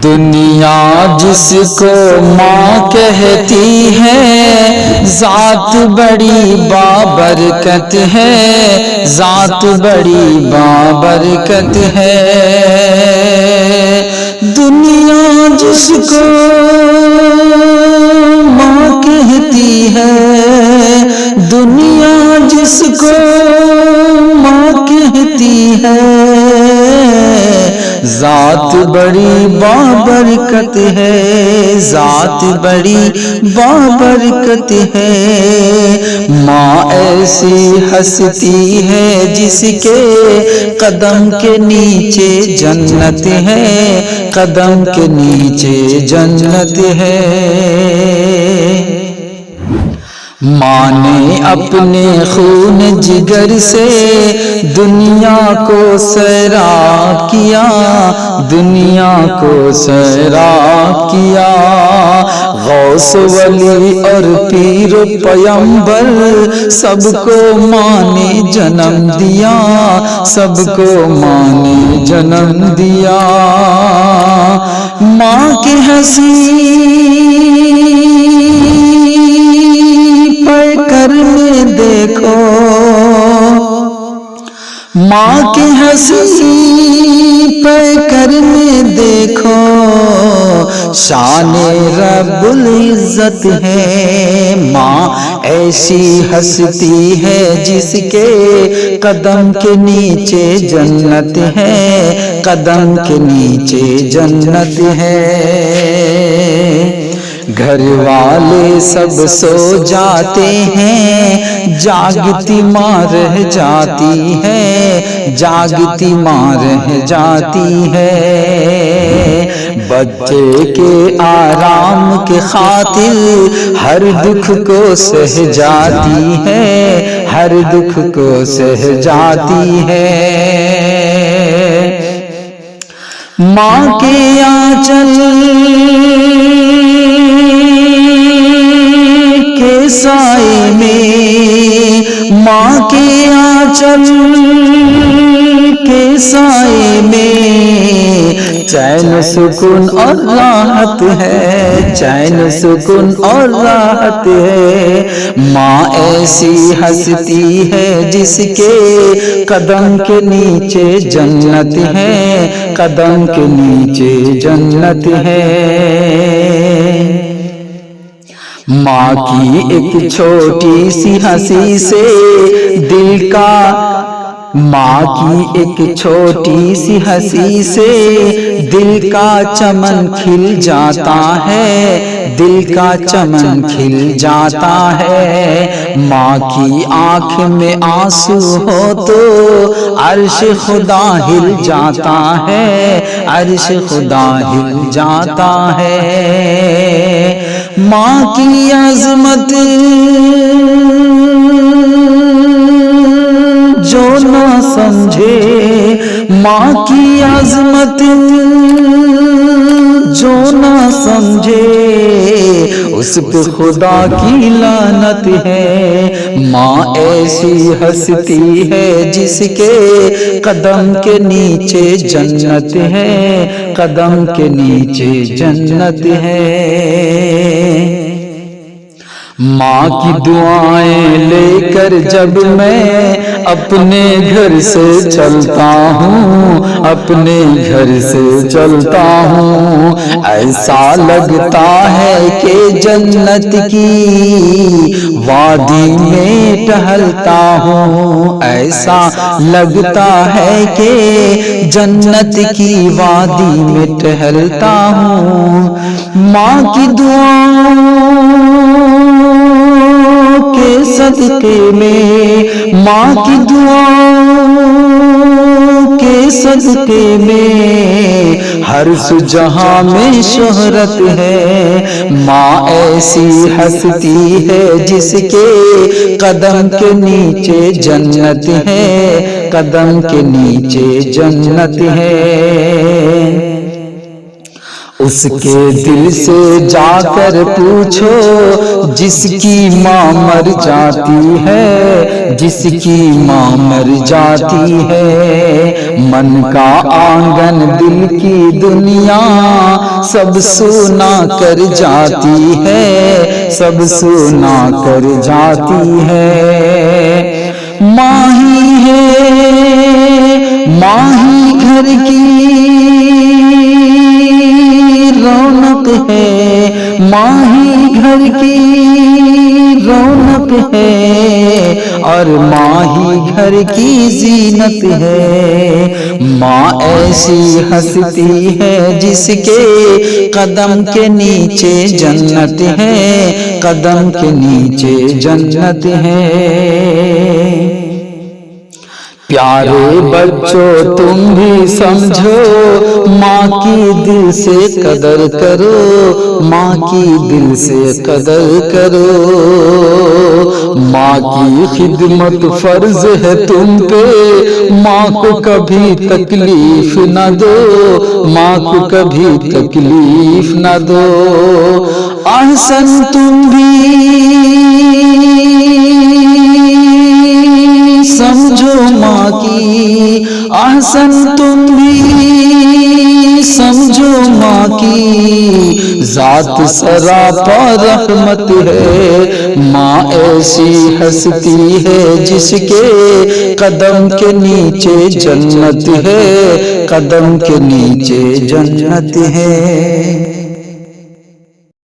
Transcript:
دنیا جس کو ماں کہتی ہے، ذات بڑی بابرکت ہے، ذات بڑی بابرکت ہے۔ دنیا جس کو ماں کہتی ہے، دنیا جس کو ماں کہتی ہے، ذات بڑی بابرکت ہے، ذات بڑی بابرکت ہے۔ ماں ایسی ہستی ہے جس کے قدم کے نیچے جنت ہے، قدم کے نیچے جنت ہے۔ ماں نے اپنے خون جگر سے دنیا کو سیراب کیا، دنیا کو سیراب کیا۔ غوث ولی اور پیر و پیمبر سب کو ماں نے جنم دیا، سب کو ماں نے جنم دیا۔ ماں کی ہنسی میں دیکھو، ماں کی ہنسی پہ کر میں دیکھو، شان رب العزت ہے۔ ماں ایسی ہستی ہے جس کے قدم کے نیچے جنت ہے، قدم کے نیچے جنت ہے۔ گھر والے سب سو جاتے ہیں، جاگتی ماں رہ جاتی ہے، جاگتی ماں رہ جاتی ہے۔ بچے کے آرام کے خاطر ہر دکھ کو سہ جاتی ہے، ہر دکھ کو سہ جاتی ہے۔ ماں کے آنچل کے سائے میں، ماں کے آنچل کے سائے میں چین سکون اور راحت ہے، چین سکون اور راحت ہے۔ ماں ایسی ہستی ہے جس کے قدم کے نیچے جنت ہے، قدم کے نیچے جنت ہے۔ ماں کی ایک چھوٹی سی ہنسی سے دل کا، ماں کی ایک چھوٹی سی ہنسی سے دل کا چمن کھل جاتا ہے، دل کا چمن کھل جاتا ہے۔ ماں کی آنکھ میں آنسو ہو تو عرش خدا ہل جاتا ہے، عرش خدا ہل جاتا ہے۔ ماں کی عظمت جو نہ سمجھے، ماں کی عظمت جو نہ سمجھے، اس پہ خدا کی لعنت ہے۔ ماں ایسی ہستی ہے جس کے قدم کے نیچے جنت ہے، قدم کے نیچے جنت ہے۔ ماں کی دعائیں لے کر جب میں اپنے گھر سے چلتا ہوں، اپنے گھر سے چلتا ہوں، ایسا لگتا ہے کہ جنت کی وادی میں ٹہلتا ہوں، ایسا لگتا ہے کہ جنت کی وادی میں ٹہلتا ہوں۔ ماں کی دعاؤں کے صدقے میں، ماں کی دعاؤں کے صدقے میں ہر سو جہاں میں شہرت ہے۔ ماں ایسی ہستی ہے جس کے قدم کے نیچے جنت ہے، قدم کے نیچے جنت ہے۔ اس کے دل سے جا کر پوچھو، جس کی ماں مر جاتی ہے، جس کی ماں مر جاتی ہے، من کا آنگن دل کی دنیا سب سونا کر جاتی ہے، سب سونا کر جاتی ہے۔ ماہی ہے ماہی گھر کی رونق ہے، ماہی گھر کی رونق ہے، اور ماہی گھر کی زینت ہے۔ ماں ایسی ہستی ہے جس کے قدم کے نیچے جنت ہے، قدم کے نیچے جنت ہے۔ پیارے بچوں تم بھی سمجھو، ماں کی دل سے قدر کرو، ماں کی دل سے قدر کرو۔ ماں کی خدمت فرض ہے تم پہ، ماں کو کبھی تکلیف نہ دو، ماں کو کبھی تکلیف نہ دو۔ احسن تم بھی سمجھو ماں کی، احسن تم بھی سمجھو ماں کی، ذات سراپا رحمت ہے۔ ماں ایسی ہستی ہے جس کے قدم کے نیچے جنت ہے، قدم کے نیچے جنت ہے۔